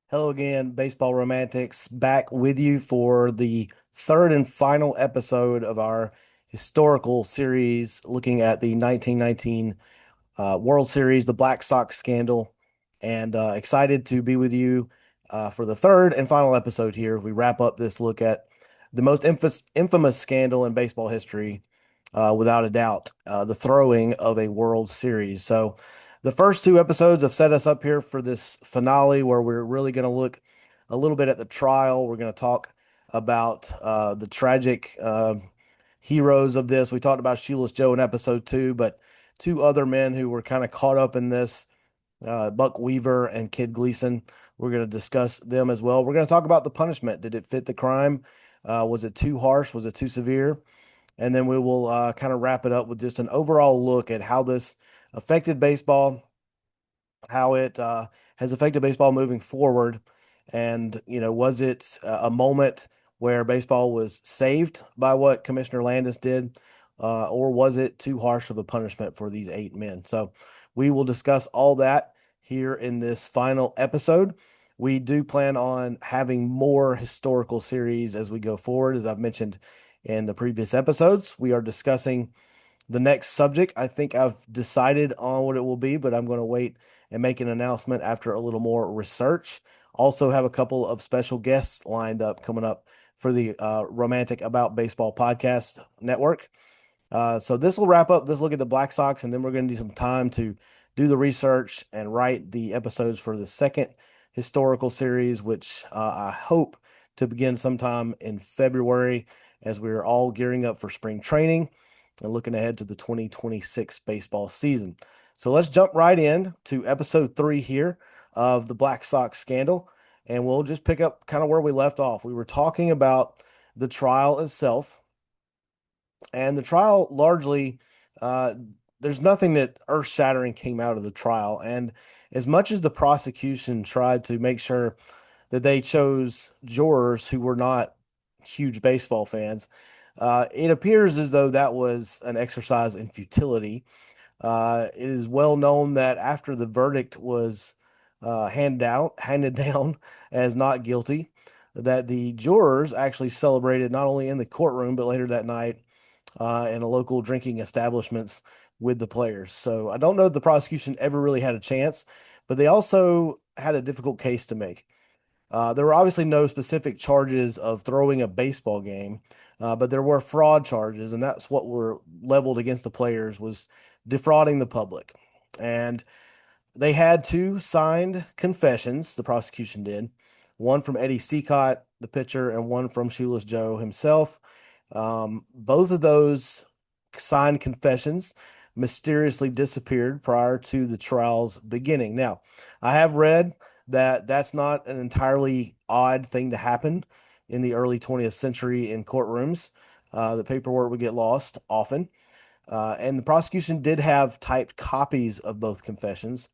Hello again, baseball romantics, back with you for the third and final episode of our historical series looking at the 1919 World Series, the Black Sox scandal, and excited to be with you for the third and final episode here. We wrap up this look at the most infamous scandal in baseball history, without a doubt, the throwing of a World Series. So, the first two episodes have set us up here for this finale where we're really going to look a little bit at the trial. We're going to talk about the tragic heroes of this. We talked about Shoeless Joe in episode two, but two other men who were kind of caught up in this, Buck Weaver and Kid Gleason. We're going to discuss them as well. We're going to talk about the punishment. Did it fit the crime? Was it too harsh? Was it too severe? And then we will kind of wrap it up with just an overall look at how this affected baseball, how it has affected baseball moving forward. And, was it a moment where baseball was saved by what Commissioner Landis did, or was it too harsh of a punishment for these eight men? So we will discuss all that here in this final episode. We do plan on having more historical series as we go forward. As I've mentioned in the previous episodes, we are discussing the next subject. I think I've decided on what it will be, but I'm going to wait and make an announcement after a little more research. Also, have a couple of special guests lined up coming up for the Romantic About Baseball podcast network. So this will wrap up this look at the Black Sox, and then we're going to need some time to do the research and write the episodes for the second historical series, which I hope to begin sometime in February as we're all gearing up for spring training and looking ahead to the 2026 baseball season. So let's jump right in to episode three here of the Black Sox scandal, and we'll just pick up kind of where we left off. We were talking about the trial itself, and the trial largely, uh, there's nothing that earth shattering came out of the trial. And as much as the prosecution tried to make sure that they chose jurors who were not huge baseball fans, it appears as though that was an exercise in futility. It is well known that after the verdict was handed down as not guilty, that the jurors actually celebrated not only in the courtroom but later that night in a local drinking establishments with the players. So I don't know if the prosecution ever really had a chance, but they also had a difficult case to make. There were obviously no specific charges of throwing a baseball game, but there were fraud charges, and that's what were leveled against the players was defrauding the public. And they had two signed confessions, the prosecution did, one from Eddie Seacott, the pitcher, and one from Shoeless Joe himself. Both of those signed confessions mysteriously disappeared prior to the trial's beginning. Now, I have read that that's not an entirely odd thing to happen in the early 20th century in courtrooms. The paperwork would get lost often. And the prosecution did have typed copies of both confessions,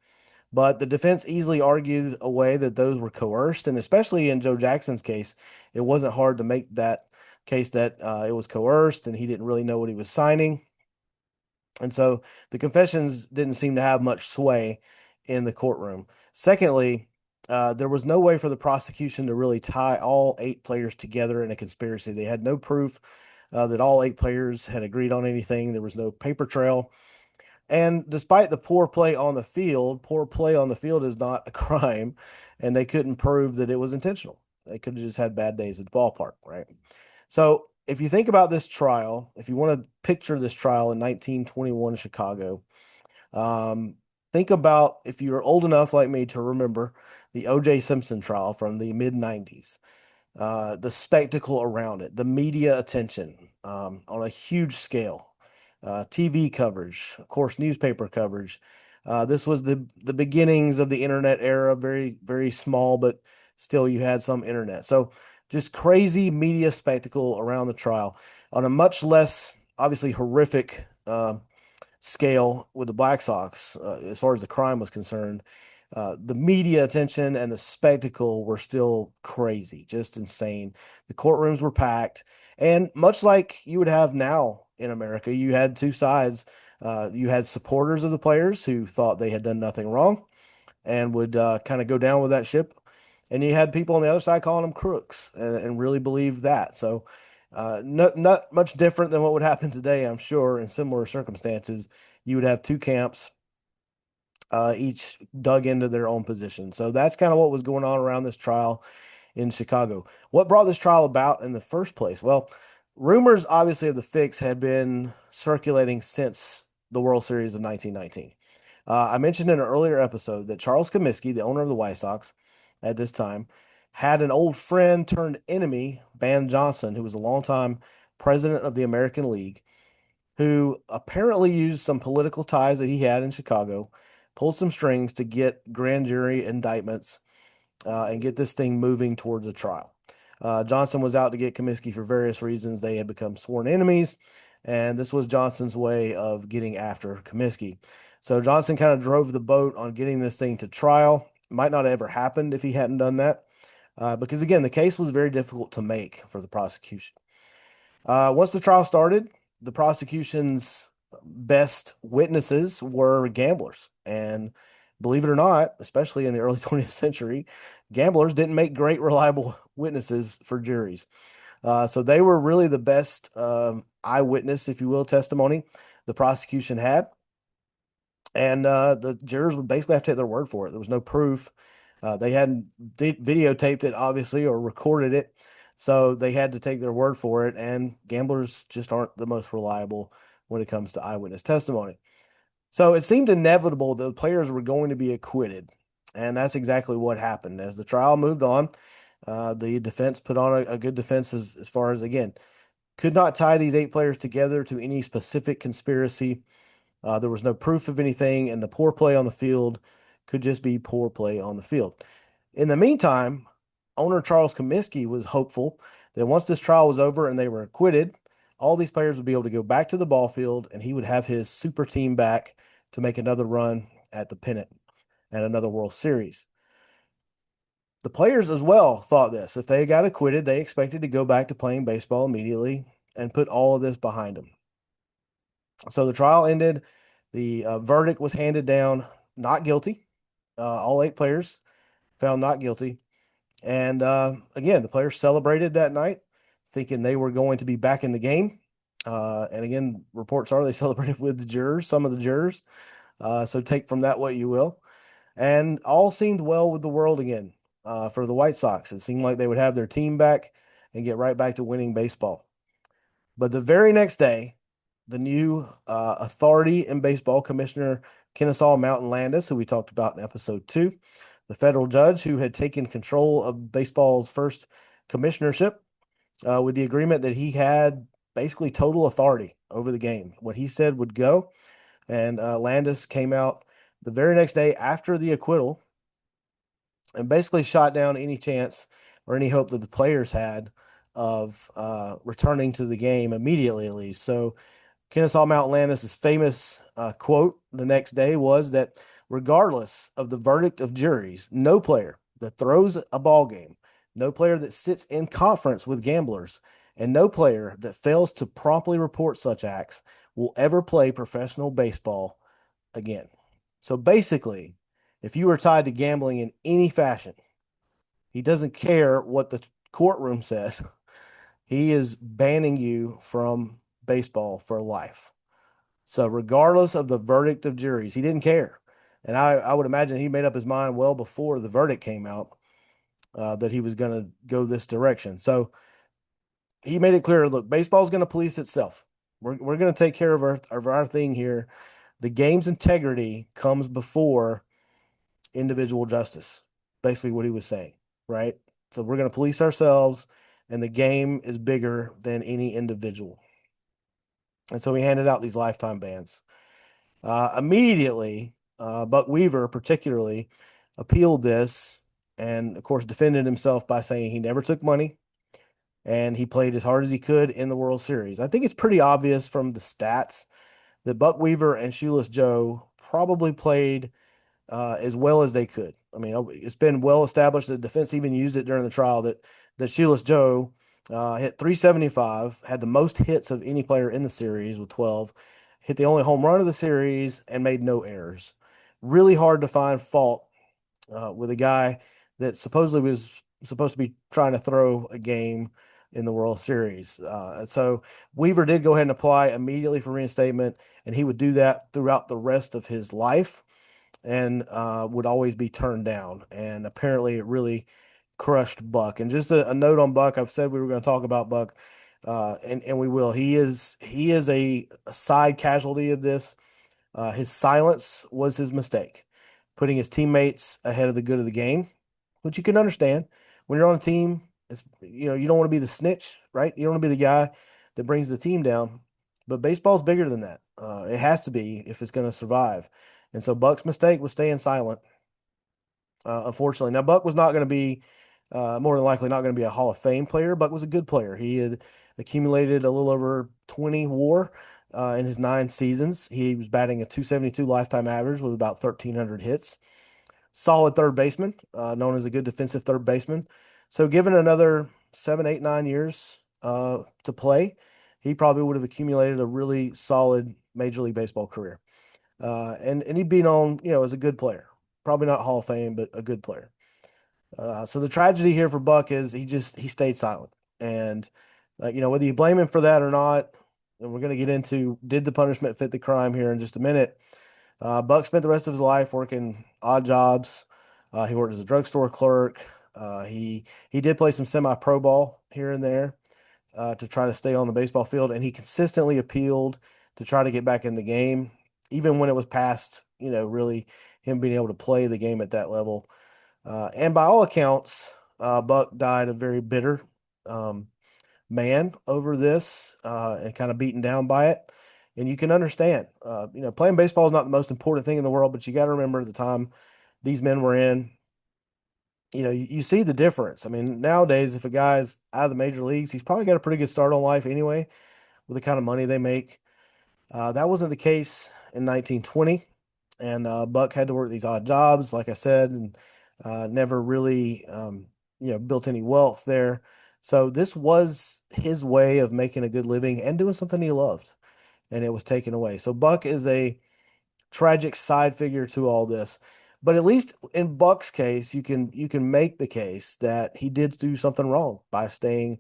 but the defense easily argued away that those were coerced. And especially in Joe Jackson's case, it wasn't hard to make that case that it was coerced and he didn't really know what he was signing. And so the confessions didn't seem to have much sway in the courtroom. Secondly, there was no way for the prosecution to really tie all eight players together in a conspiracy. They had no proof that all eight players had agreed on anything. There was no paper trail. And despite the poor play on the field is not a crime, and they couldn't prove that it was intentional. They could have just had bad days at the ballpark, right? So if you think about this trial, if you want to picture this trial in 1921 Chicago, um, think about if you're old enough like me to remember the O.J. Simpson trial from the mid 90s, the spectacle around it, the media attention on a huge scale, TV coverage, of course, newspaper coverage. This was the beginnings of the internet era, very, very small, but still you had some internet. So just crazy media spectacle around the trial on a much less obviously horrific scale with the Black Sox, as far as the crime was concerned. The media attention and the spectacle were still crazy, just insane. The courtrooms were packed, and much like you would have now in America, you had two sides. You had supporters of the players who thought they had done nothing wrong and would kind of go down with that ship. And you had people on the other side calling them crooks and really believed that. So, not much different than what would happen today, I'm sure, in similar circumstances. You would have two camps, each dug into their own position. So that's kind of what was going on around this trial in Chicago. What brought this trial about in the first place? Well, rumors obviously of the fix had been circulating since the World Series of 1919. I mentioned in an earlier episode that Charles Comiskey, the owner of the White Sox at this time, had an old friend turned enemy, Van Johnson, who was a longtime president of the American League, who apparently used some political ties that he had in Chicago, pulled some strings to get grand jury indictments and get this thing moving towards a trial. Johnson was out to get Comiskey for various reasons. They had become sworn enemies, and this was Johnson's way of getting after Comiskey. So Johnson kind of drove the boat on getting this thing to trial. Might not have ever happened if he hadn't done that, because again, the case was very difficult to make for the prosecution. Once the trial started, the prosecution's best witnesses were gamblers. And believe it or not, especially in the early 20th century, gamblers didn't make great, reliable witnesses for juries. So they were really the best eyewitness, if you will, testimony the prosecution had. And the jurors would basically have to take their word for it. There was no proof. They hadn't videotaped it, obviously, or recorded it. So they had to take their word for it. And gamblers just aren't the most reliable when it comes to eyewitness testimony. So it seemed inevitable that the players were going to be acquitted. And that's exactly what happened. As the trial moved on, the defense put on a good defense as far as, again, could not tie these eight players together to any specific conspiracy. There was no proof of anything, and the poor play on the field could just be poor play on the field. In the meantime, owner Charles Comiskey was hopeful that once this trial was over and they were acquitted, all these players would be able to go back to the ball field and he would have his super team back to make another run at the pennant and another World Series. The players as well thought this. If they got acquitted, they expected to go back to playing baseball immediately and put all of this behind them. So the trial ended. The verdict was handed down not guilty. All eight players found not guilty. And again, the players celebrated that night, thinking they were going to be back in the game. And again, reports are they celebrated with the jurors, some of the jurors. So take from that what you will. And all seemed well with the world again for the White Sox. It seemed like they would have their team back and get right back to winning baseball. But the very next day, the new authority in baseball, Commissioner Kennesaw Mountain Landis, who we talked about in episode 2, the federal judge who had taken control of baseball's first commissionership with the agreement that he had basically total authority over the game. What he said would go. And Landis came out the very next day after the acquittal and basically shot down any chance or any hope that the players had of returning to the game immediately, at least. So Kennesaw Mountain Landis' famous quote the next day was that regardless of the verdict of juries, no player that throws a ball game, no player that sits in conference with gamblers, and no player that fails to promptly report such acts will ever play professional baseball again. So basically, if you were tied to gambling in any fashion, he doesn't care what the courtroom says. He is banning you from baseball for life. So regardless of the verdict of juries, he didn't care. And I would imagine he made up his mind well before the verdict came out that he was going to go this direction. So he made it clear, look, baseball is going to police itself. We're going to take care of our thing here. The game's integrity comes before individual justice. Basically what he was saying, right? So we're going to police ourselves and the game is bigger than any individual. And so he handed out these lifetime bans. Immediately, Buck Weaver particularly appealed this and, of course, defended himself by saying he never took money and he played as hard as he could in the World Series. I think it's pretty obvious from the stats that Buck Weaver and Shoeless Joe probably played as well as they could. I mean, it's been well established that the defense even used it during the trial that Shoeless Joe hit 375, had the most hits of any player in the series with 12, hit the only home run of the series, and made no errors. Really hard to find fault with a guy that supposedly was supposed to be trying to throw a game in the World Series. So Weaver did go ahead and apply immediately for reinstatement, and he would do that throughout the rest of his life and would always be turned down. And apparently, it really crushed Buck. And just a note on Buck, I've said we were going to talk about Buck, and we will. He is a side casualty of this. His silence was his mistake, putting his teammates ahead of the good of the game, which you can understand. When you're on a team, you don't want to be the snitch, right? You don't want to be the guy that brings the team down. But baseball's bigger than that. It has to be if it's going to survive. And so Buck's mistake was staying silent. Unfortunately, now Buck was not going to be more than likely not going to be a Hall of Fame player. Buck was a good player. He had accumulated a little over 20 WAR in his 9 seasons. He was batting a 272 lifetime average with about 1,300 hits. Solid third baseman, known as a good defensive third baseman. So, given another 7, 8, 9 years to play, he probably would have accumulated a really solid Major League Baseball career. And he'd be known, as a good player. Probably not Hall of Fame, but a good player. So the tragedy here for Buck is he stayed silent, and whether you blame him for that or not, and we're going to get into did the punishment fit the crime here in just a minute. Buck spent the rest of his life working odd jobs. He worked as a drugstore clerk. He did play some semi-pro ball here and there to try to stay on the baseball field, and he consistently appealed to try to get back in the game, even when it was past, really him being able to play the game at that level. And by all accounts, Buck died a very bitter um, man over this and kind of beaten down by it. And you can understand, playing baseball is not the most important thing in the world, but you got to remember the time these men were in. You see the difference. I mean, nowadays, if a guy's out of the major leagues, he's probably got a pretty good start on life anyway with the kind of money they make. That wasn't the case in 1920, and Buck had to work these odd jobs, like I said, and never really, built any wealth there. So this was his way of making a good living and doing something he loved, and it was taken away. So Buck is a tragic side figure to all this. But at least in Buck's case, you can make the case that he did do something wrong by staying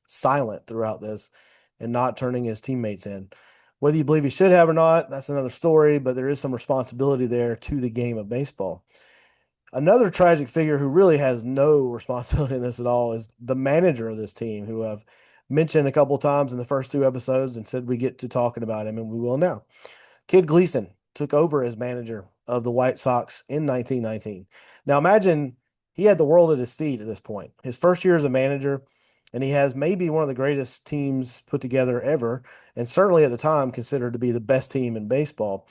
silent throughout this and not turning his teammates in. Whether you believe he should have or not, that's another story, but there is some responsibility there to the game of baseball. Another tragic figure who really has no responsibility in this at all is the manager of this team, who I've mentioned a couple times in the first 2 episodes and said we get to talking about him, and we will now. Kid Gleason took over as manager of the White Sox in 1919. Now imagine he had the world at his feet at this point. His first year as a manager, and he has maybe one of the greatest teams put together ever, and certainly at the time considered to be the best team in baseball.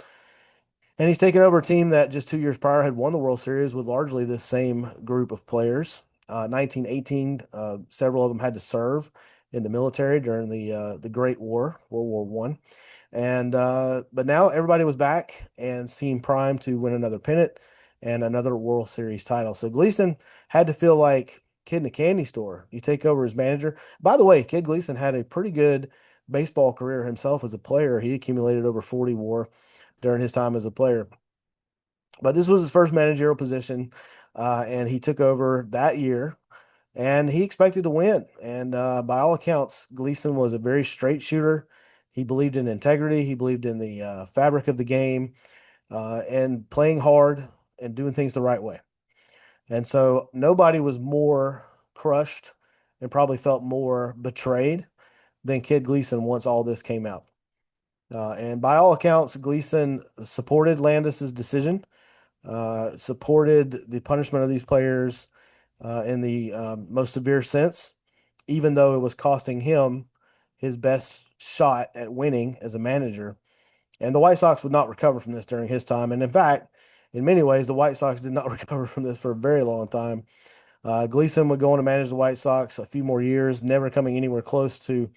And he's taken over a team that just 2 years prior had won the World Series with largely the same group of players. 1918, several of them had to serve in the military during the Great War, World War One. And but now everybody was back and seemed primed to win another pennant and another World Series title. So Gleason had to feel like kid in a candy store. You take over as manager. By the way, Kid Gleason had a pretty good baseball career himself as a player. He accumulated over 40 WAR during his time as a player. But this was his first managerial position, and he took over that year, and he expected to win. And by all accounts, Gleason was a very straight shooter. He believed in integrity. He believed in the fabric of the game and playing hard and doing things the right way. And so nobody was more crushed and probably felt more betrayed than Kid Gleason once all this came out. And by all accounts, Gleason supported Landis's decision, supported the punishment of these players in the most severe sense, even though it was costing him his best shot at winning as a manager. And the White Sox would not recover from this during his time. And in fact, in many ways, the White Sox did not recover from this for a very long time. Gleason would go on to manage the White Sox a few more years, never coming anywhere close to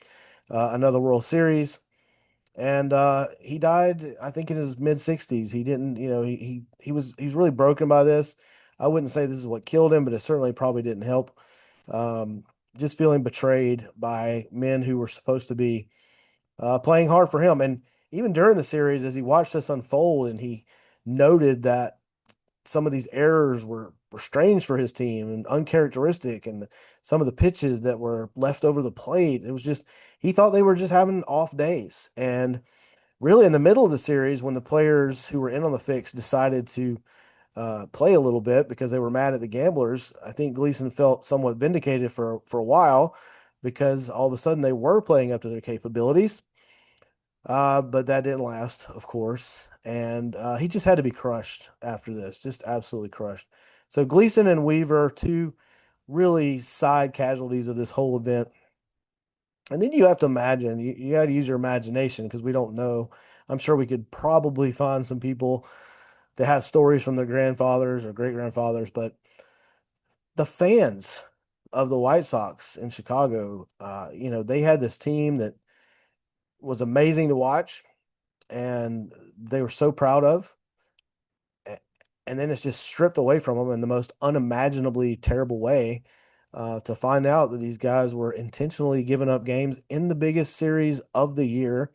another World Series. And he died, I think, in his mid 60s. He didn't, he was really broken by this. I wouldn't say this is what killed him, but it certainly probably didn't help. Um, just feeling betrayed by men who were supposed to be playing hard for him. And even during the series, as he watched this unfold, and he noted that some of these errors were were strange for his team and uncharacteristic, and some of the pitches that were left over the plate. It was just he thought they were just having off days. And really, in the middle of the series, when the players who were in on the fix decided to play a little bit because they were mad at the gamblers, I think Gleason felt somewhat vindicated for a while because all of a sudden they were playing up to their capabilities. But that didn't last, of course. And he just had to be crushed after this, just absolutely crushed. So Gleason and Weaver, two really side casualties of this whole event. And then you have to imagine, you got to use your imagination because we don't know. I'm sure we could probably find some people that have stories from their grandfathers or great grandfathers, but the fans of the White Sox in Chicago, they had this team that was amazing to watch and they were so proud of. And then it's just stripped away from them in the most unimaginably terrible way, to find out that these guys were intentionally giving up games in the biggest series of the year.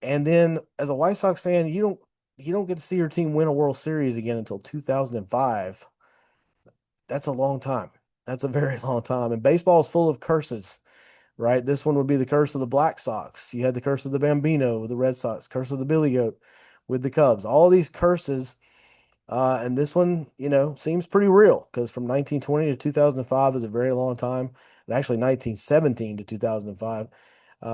And then as a White Sox fan, you don't get to see your team win a World Series again until 2005. That's a long time. That's a very long time. And baseball is full of curses, right? This one would be the curse of the Black Sox. You had the curse of the Bambino with the Red Sox, curse of the Billy Goat with the Cubs. All these curses. And this one, seems pretty real because from 1920 to 2005 is a very long time. And actually 1917 to 2005,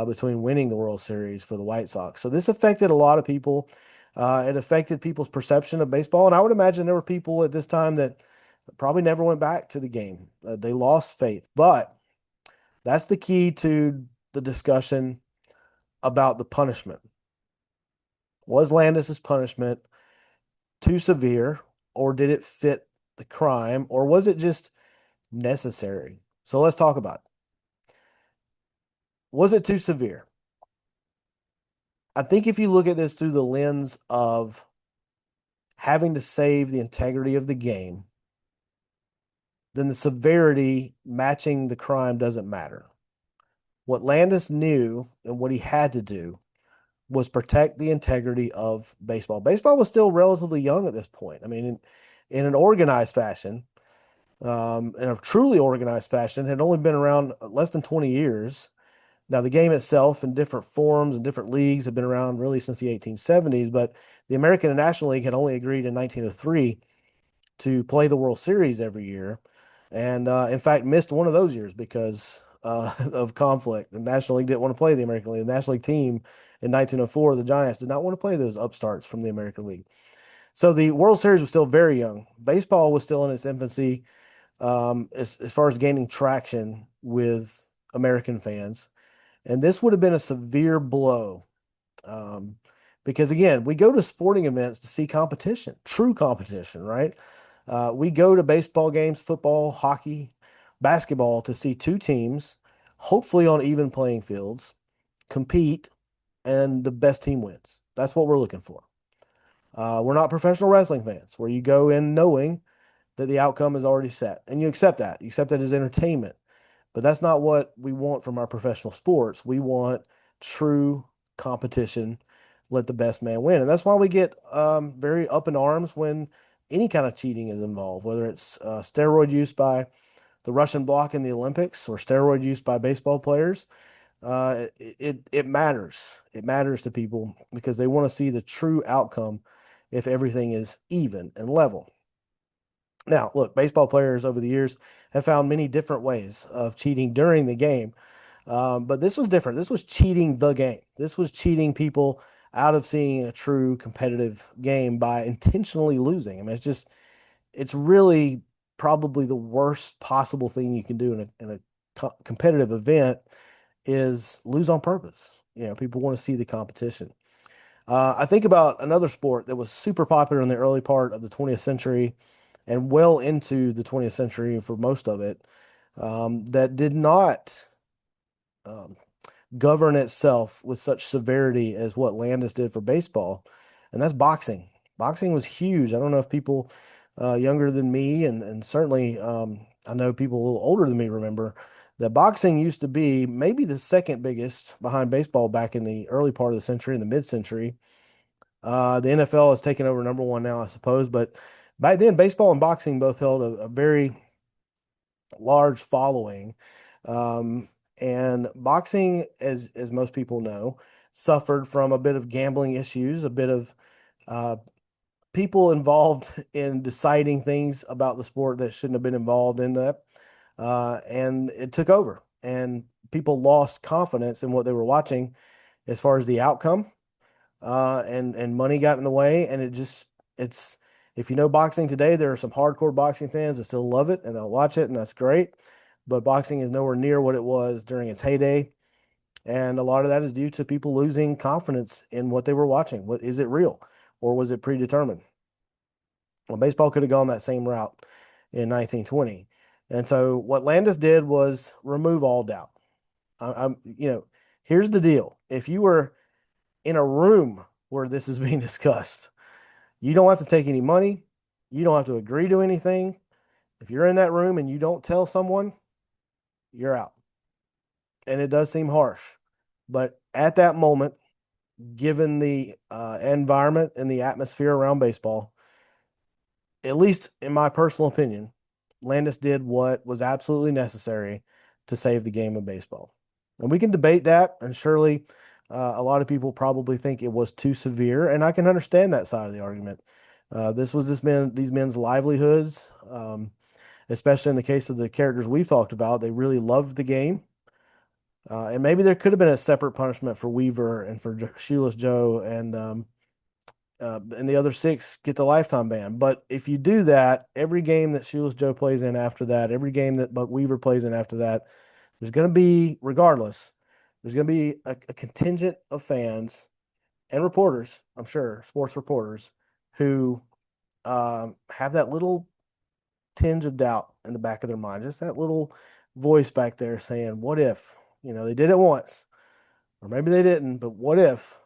between winning the World Series for the White Sox. So this affected a lot of people. It affected people's perception of baseball. And I would imagine there were people at this time that probably never went back to the game. They lost faith. But that's the key to the discussion about the punishment. Was Landis's punishment too severe, or did it fit the crime, or was it just necessary? So let's talk about it. Was it too severe? I think if you look at this through the lens of having to save the integrity of the game, then the severity matching the crime doesn't matter. What Landis knew and what he had to do was protect the integrity of baseball. Baseball was still relatively young at this point. I mean, in an organized fashion, in a truly organized fashion, had only been around less than 20 years. Now, the game itself in different forms and different leagues have been around really since the 1870s, but the American and National League had only agreed in 1903 to play the World Series every year. And in fact, missed one of those years because of conflict. The National League didn't want to play the American League. The National League team in 1904, the Giants, did not want to play those upstarts from the American League. So the World Series was still very young. Baseball was still in its infancy, as far as gaining traction with American fans. And this would have been a severe blow, um, because, again, we go to sporting events to see competition, true competition, right? We go to baseball games, football, hockey, basketball to see two teams, hopefully on even playing fields, compete, and the best team wins. That's what we're looking for. We're not professional wrestling fans where you go in knowing that the outcome is already set and you accept that. You accept that as entertainment. But that's not what we want from our professional sports. We want true competition, let the best man win. And that's why we get very up in arms when any kind of cheating is involved, whether it's steroid use by the Russian bloc in the Olympics or steroid use by baseball players. It matters. It matters to people because they want to see the true outcome if everything is even and level. Now, look, baseball players over the years have found many different ways of cheating during the game. But this was different. This was cheating the game. This was cheating people out of seeing a true competitive game by intentionally losing. I mean, it's really probably the worst possible thing you can do in a competitive event is lose on purpose. People want to see the competition. I think about another sport that was super popular in the early part of the 20th century and well into the 20th century for most of it, that did not um, govern itself with such severity as what Landis did for baseball, and that's boxing. Boxing was huge. I don't know if people younger than me, and certainly I know people a little older than me remember that boxing used to be maybe the second biggest behind baseball back in the early part of the century, in the mid-century. The NFL has taken over number one now, I suppose, but Back then, baseball and boxing both held a very large following. Um, and boxing, as most people know, suffered from a bit of gambling issues, a bit of uh, people involved in deciding things about the sport that shouldn't have been involved in that. And it took over, and people lost confidence in what they were watching as far as the outcome, and money got in the way, and it's if you know boxing today, there are some hardcore boxing fans that still love it and they'll watch it, and that's great. But boxing is nowhere near what it was during its heyday, and a lot of that is due to people losing confidence in what they were watching. What is it real, or was it predetermined? Well, baseball could have gone that same route in 1920, and so what Landis did was remove all doubt. I'm, here's the deal: if you were in a room where this is being discussed, you don't have to take any money. You don't have to agree to anything. If you're in that room and you don't tell someone, you're out. And it does seem harsh. But at that moment, given the environment and the atmosphere around baseball, at least in my personal opinion, Landis did what was absolutely necessary to save the game of baseball. And we can debate that, and surely a lot of people probably think it was too severe, and I can understand that side of the argument. This was these men's livelihoods, especially in the case of the characters we've talked about. They really loved the game, and maybe there could have been a separate punishment for Weaver and for Shoeless Joe, and the other six get the lifetime ban. But if you do that, every game that Shoeless Joe plays in after that, every game that Buck Weaver plays in after that, there's going to be, regardless, there's going to be a contingent of fans and reporters, I'm sure, sports reporters, who have that little tinge of doubt in the back of their mind, just that little voice back there saying, "What if?" They did it once, or maybe they didn't, but what if?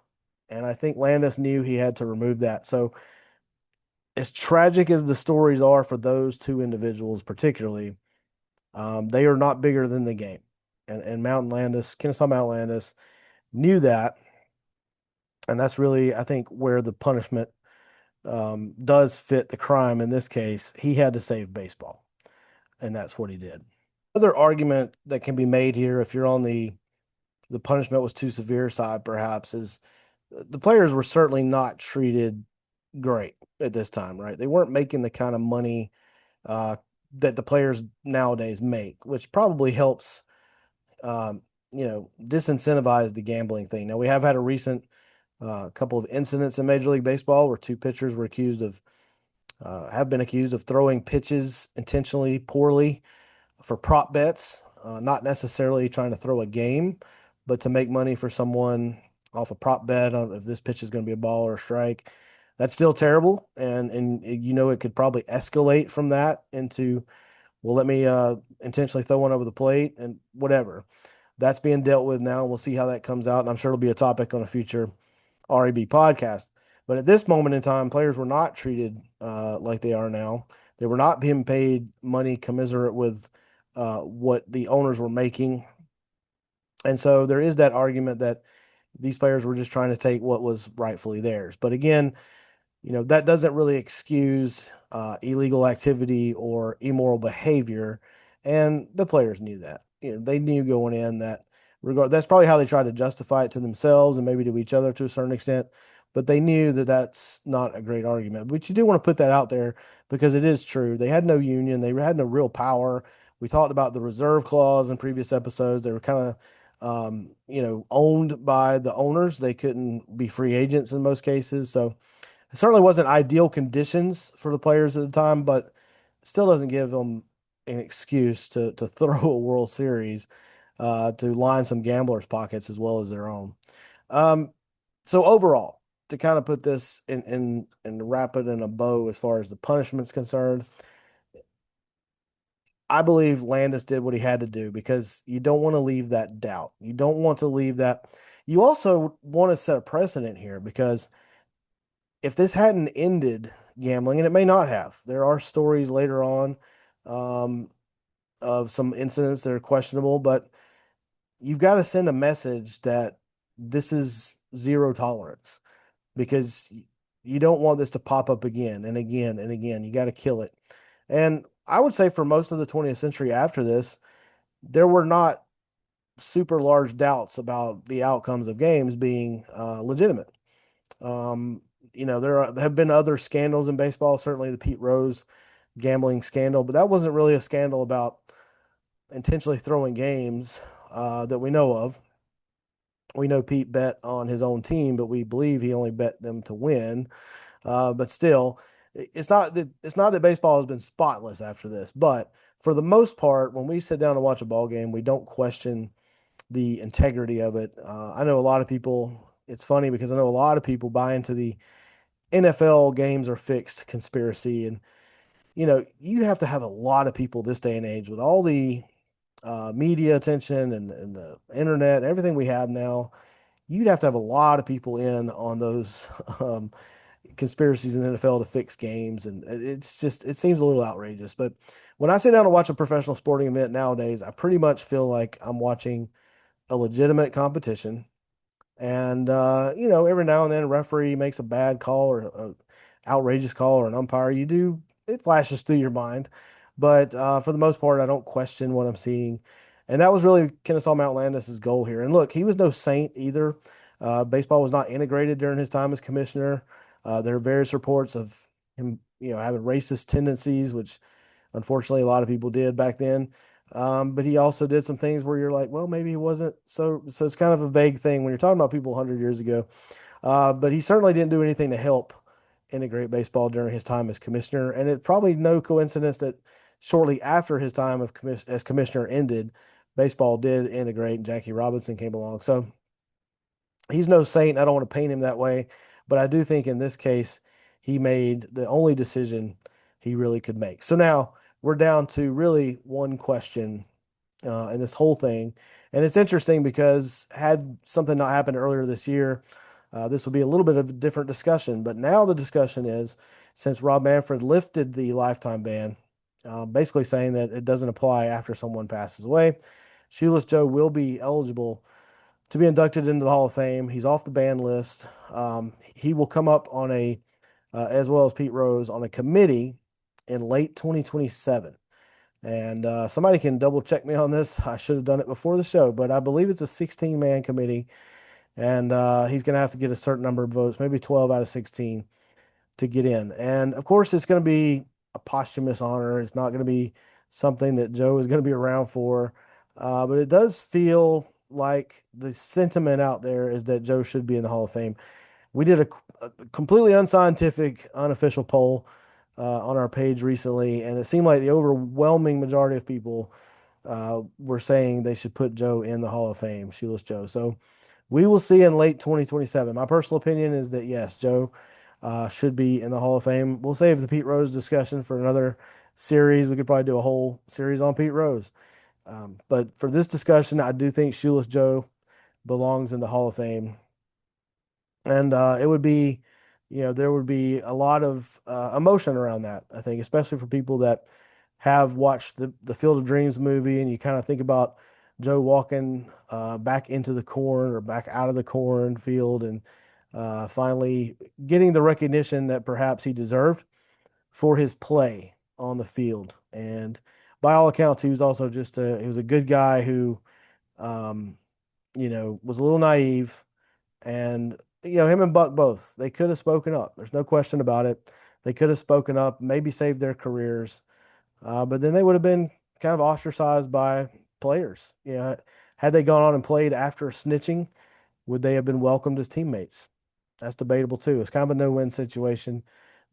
And I think Landis knew he had to remove that. So, as tragic as the stories are for those two individuals, particularly, they are not bigger than the game. And Mountain Landis, Kennesaw Mountain Landis, knew that, and that's really, I think, where the punishment does fit the crime in this case. He had to save baseball, and that's what he did. Other argument that can be made here, if you're on the punishment was too severe side, perhaps, is the players were certainly not treated great at this time, right? They weren't making the kind of money uh, that the players nowadays make, which probably helps, um, disincentivize the gambling thing. Now, we have had a recent couple of incidents in Major League Baseball where two pitchers were have been accused of throwing pitches intentionally poorly for prop bets, not necessarily trying to throw a game, but to make money for someone off a prop bet on if this pitch is going to be a ball or a strike. That's still terrible, and it could probably escalate from that into, well, let me intentionally throw one over the plate and whatever. That's being dealt with now. We'll see how that comes out, and I'm sure it'll be a topic on a future REB podcast. But at this moment in time, players were not treated like they are now. They were not being paid money commensurate with what the owners were making. And so there is that argument that these players were just trying to take what was rightfully theirs. But again, that doesn't really excuse illegal activity or immoral behavior, and the players knew that. They knew going in that that's probably how they tried to justify it to themselves and maybe to each other to a certain extent, but they knew that that's not a great argument. But you do want to put that out there because it is true. They had no union, they had no real power. We talked about the reserve clause in previous episodes. They were kind of owned by the owners. They couldn't be free agents in most cases, so it certainly wasn't ideal conditions for the players at the time, but it still doesn't give them an excuse to throw a World Series, to line some gamblers' pockets as well as their own. Um, so overall, to kind of put this in and wrap it in a bow as far as the punishment's concerned, I believe Landis did what he had to do because you don't want to leave that doubt. You don't want to leave that. You also want to set a precedent here because if this hadn't ended gambling, and it may not have, there are stories later on um, of some incidents that are questionable, but you've got to send a message that this is zero tolerance because You don't want this to pop up again and again and again. You got to kill it. And I would say for most of the 20th century after this, there were not super large doubts about the outcomes of games being legitimate. Um, have been other scandals in baseball, certainly the Pete Rose gambling scandal, but that wasn't really a scandal about intentionally throwing games that we know of. We know Pete bet on his own team, but we believe he only bet them to win. But still, it's not that baseball has been spotless after this. But for the most part, when we sit down to watch a ball game, we don't question the integrity of it. I know a lot of people. It's funny because I know a lot of people buy into the NFL games are fixed conspiracy, and you have to have a lot of people this day and age with all the media attention and the internet, everything we have now. You'd have to have a lot of people in on those conspiracies in the NFL to fix games, and it seems a little outrageous. But when I sit down to watch a professional sporting event nowadays, I pretty much feel like I'm watching a legitimate competition. And every now and then a referee makes a bad call or a outrageous call or an umpire, it flashes through your mind. But for the most part, I don't question what I'm seeing. And that was really Kennesaw Mount Landis's goal here. And look, he was no saint either. Baseball was not integrated during his time as commissioner. There are various reports of him, having racist tendencies, which unfortunately a lot of people did back then. But he also did some things where you're like, well, maybe he wasn't so it's kind of a vague thing when you're talking about people 100 years ago. But he certainly didn't do anything to help integrate baseball during his time as commissioner. And it's probably no coincidence that shortly after his time as commissioner ended, baseball did integrate and Jackie Robinson came along. So he's no saint. I don't want to paint him that way, but I do think in this case, he made the only decision he really could make. So now we're down to really one question in this whole thing. And it's interesting because had something not happened earlier this year, this would be a little bit of a different discussion. But now the discussion is since Rob Manfred lifted the lifetime ban, basically saying that it doesn't apply after someone passes away, Shoeless Joe will be eligible to be inducted into the Hall of Fame. He's off the ban list. He will come up on as well as Pete Rose, on a committee in late 2027. And somebody can double check me on this. I should have done it before the show, but I believe it's a 16-man committee, and he's going to have to get a certain number of votes, maybe 12 out of 16, to get in. And of course, it's going to be a posthumous honor. It's not going to be something that Joe is going to be around for. But it does feel like the sentiment out there is that Joe should be in the Hall of Fame. We did a completely unscientific, unofficial poll on our page recently, and it seemed like the overwhelming majority of people were saying they should put Joe in the Hall of Fame, Shoeless Joe. So we will see in late 2027. My personal opinion is that yes, Joe should be in the Hall of Fame. We'll save the Pete Rose discussion for another series. We could probably do a whole series on Pete Rose. But for this discussion, I do think Shoeless Joe belongs in the Hall of Fame. And it would be, there would be a lot of emotion around that, I think, especially for people that have watched the Field of Dreams movie and you kind of think about Joe walking back into the corn or back out of the cornfield and finally getting the recognition that perhaps he deserved for his play on the field. And by all accounts, he was also he was a good guy who, um, was a little naive and him and Buck both, they could have spoken up. There's no question about it. They could have spoken up, maybe saved their careers, but then they would have been kind of ostracized by players. Had they gone on and played after snitching, would they have been welcomed as teammates? That's debatable too. It's kind of a no-win situation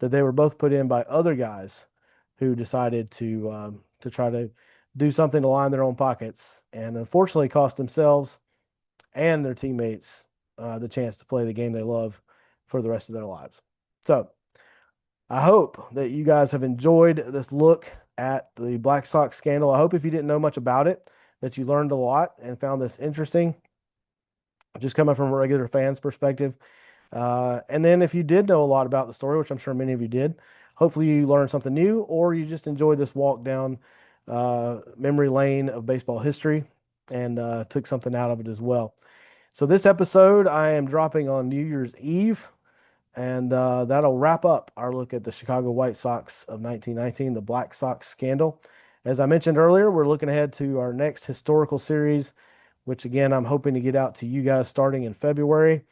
that they were both put in by other guys who decided to try to do something to line their own pockets, and unfortunately cost themselves and their teammates the chance to play the game they love for the rest of their lives. So I hope that you guys have enjoyed this look at the Black Sox scandal. I hope if you didn't know much about it, that you learned a lot and found this interesting, just coming from a regular fan's perspective. And then if you did know a lot about the story, which I'm sure many of you did, hopefully you learned something new or you just enjoyed this walk down memory lane of baseball history and took something out of it as well. So this episode I am dropping on New Year's Eve. And that'll wrap up our look at the Chicago White Sox of 1919, the Black Sox scandal. As I mentioned earlier, we're looking ahead to our next historical series, which again, I'm hoping to get out to you guys starting in February.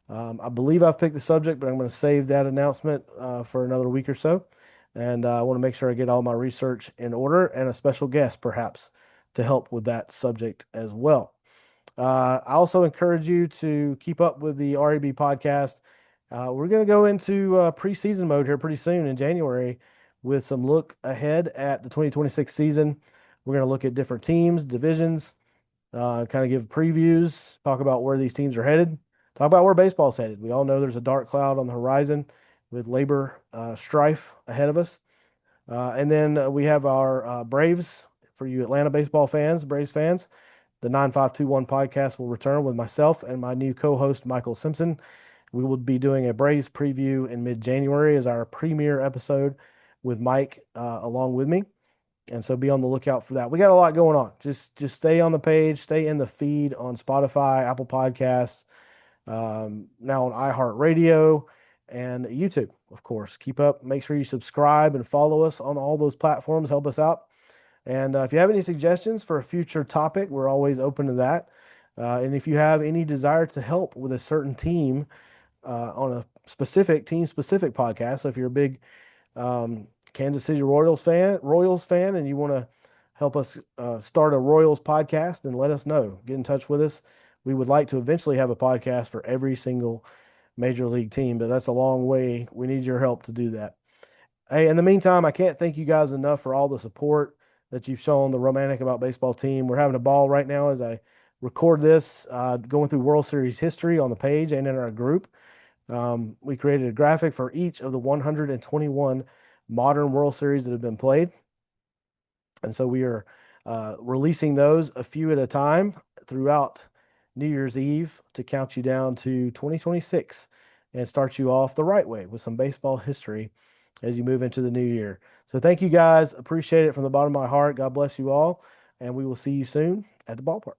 I believe I've picked the subject, but I'm going to save that announcement for another week or so. And I want to make sure I get all my research in order and a special guest, perhaps, to help with that subject as well. I also encourage you to keep up with the REB podcast. We're going to go into preseason mode here pretty soon in January with some look ahead at the 2026 season. We're going to look at different teams, divisions, kind of give previews, talk about where these teams are headed, talk about where baseball's headed. We all know there's a dark cloud on the horizon with labor strife ahead of us. And then we have our Braves for you Atlanta baseball fans, Braves fans. The 9521 podcast will return with myself and my new co-host, Michael Simpson. We will be doing a Braves preview in mid-January as our premiere episode with Mike along with me. And so be on the lookout for that. We got a lot going on. Just stay on the page, stay in the feed on Spotify, Apple Podcasts, now on iHeartRadio and YouTube, of course. Keep up. Make sure you subscribe and follow us on all those platforms. Help us out. And if you have any suggestions for a future topic, we're always open to that. And if you have any desire to help with a certain team on a specific team-specific podcast, so if you're a big Kansas City Royals fan, and you want to help us start a Royals podcast, then let us know. Get in touch with us. We would like to eventually have a podcast for every single major league team, but that's a long way. We need your help to do that. Hey, in the meantime, I can't thank you guys enough for all the support that you've shown the Romantic About Baseball team. We're having a ball right now as I record this, going through World Series history on the page and in our group. We created a graphic for each of the 121 modern World Series that have been played. And so we are releasing those a few at a time throughout New Year's Eve to count you down to 2026 and start you off the right way with some baseball history as you move into the new year. So thank you guys. Appreciate it from the bottom of my heart. God bless you all. And we will see you soon at the ballpark.